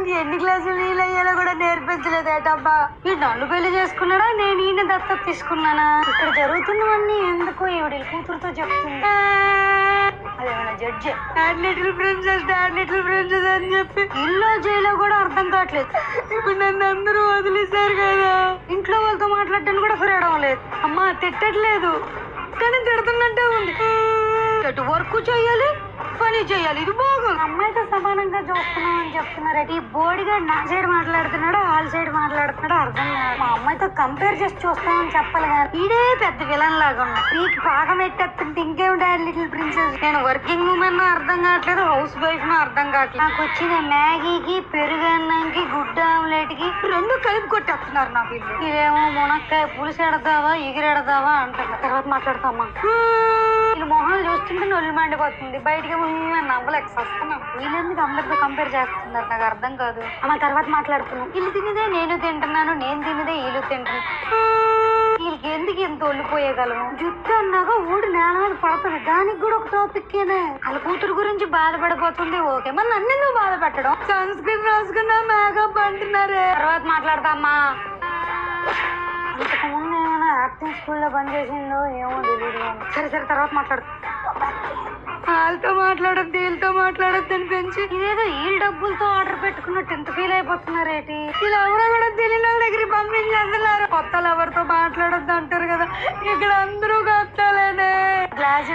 వానికి ఎన్ని గ్లాసులు నీళ్ళు అయ్యాలో కూడా నేర్పించలేదేటబ్బా. ఈ నన్ను పెళ్లి చేసుకున్నాడా, నేను ఈయన దత్తత తీసుకున్నానా? ఇక్కడ జరుగుతున్నవన్నీ ఎందుకో ఈవిడ కూతురుతో చెప్తుంది. అదేమన్నా జడ్జి లిటిల్ ప్రిన్సెస్ అని చెప్పి ఇల్లు జైల్లో కూడా అర్థం కావట్లేదు. ఇప్పుడు నన్ను అందరూ వదిలేశారు కదా, ఇంట్లో వాళ్ళతో మాట్లాడడానికి కూడా ఫ్రీడమ్ లేదు. అమ్మా తిట్టట్లేదు కానీ తిడుతున్నట్టే ఉంది. ఎటు వర్క్ చేయాలి, పని చేయాలి, ఇది బాగుంది. అమ్మాయితో సమానంగా చూస్తున్నాం అని చెప్తున్నారు. ఈ బోడిగా నా సైడ్ మాట్లాడుతున్నాడు, వాళ్ళ సైడ్ మాట్లాడుతున్నాడు అర్థం కాదు. మా అమ్మాయితో కంపేర్ చేసి చూస్తామని చెప్పాలి కానీ ఈడే పెద్ద విలన్ లాగా ఉన్నా. నీకు పాకం పెట్టేస్తుంటే ఇంకేమిటా లిటిల్ ప్రిన్సెస్. నేను వర్కింగ్ ఉమెన్ అర్థం కావట్లేదు, హౌస్ వైఫ్ అర్థం కావట్లేదు. నాకు వచ్చిన మ్యాగీకి, పెరుగన్నంకి, గుడ్డ ఆమ్లెట్ కి రెండు కలిపి కొట్టేస్తున్నారు నా పిల్లలు. ఇదేమో మునక్కాయ పులుసు ఎడతావా ఎగిరెడతావా అంటారు. తర్వాత మాట్లాడతామా. వీళ్ళు మొహాలు చూస్తుంటే నొల్లు మండిపోతుంది, బయటికి నవ్వలేక వస్తున్నాం. వీళ్ళెందుకు అందరితో కంపేర్ చేస్తున్నారు నాకు అర్థం కాదు. అమ్మ తర్వాత మాట్లాడుతున్నాం. వీళ్ళు తినేదే నేను తింటున్నాను, నేను తినేదే వీళ్ళు తింటున్నాను. వీళ్ళకి ఎందుకు ఎంత ఒళ్ళిపోయేయగలము? జుట్టు అన్నాక ఊడి నేల మీద పడుతుంది, దానికి కూడా ఒక టాపిక్ వాళ్ళ కూతురు గురించి బాధపడిపోతుంది. ఓకే మరి నన్ను ఎందుకు బాధ పెట్టడం? సన్ స్క్రీన్ రాసుకున్నా మేకప్ అంటున్నారే. తర్వాత మాట్లాడతామ్మా. అంతకుముందు ఏమైనా యాక్టింగ్ స్కూల్లో పనిచేసిందో ఏమో తెలియదు. సరే తర్వాత మాట్లాడు. వాళ్ళతో మాట్లాడద్దు వీళ్ళతో మాట్లాడద్దు అని పెంచి ఇదేదో వీళ్ళ డబ్బులతో ఆర్డర్ పెట్టుకున్నట్టు ఎంత ఫీల్ అయిపోతున్నారేటి. వీళ్ళు ఎవరో కూడా తెలియని వాళ్ళ దగ్గర పంపించేస్తున్నారు. కొత్త ఎవరితో మాట్లాడొద్దు అంటారు కదా, ఇక్కడ అందరూ కప్తాలేనే. గ్లాస్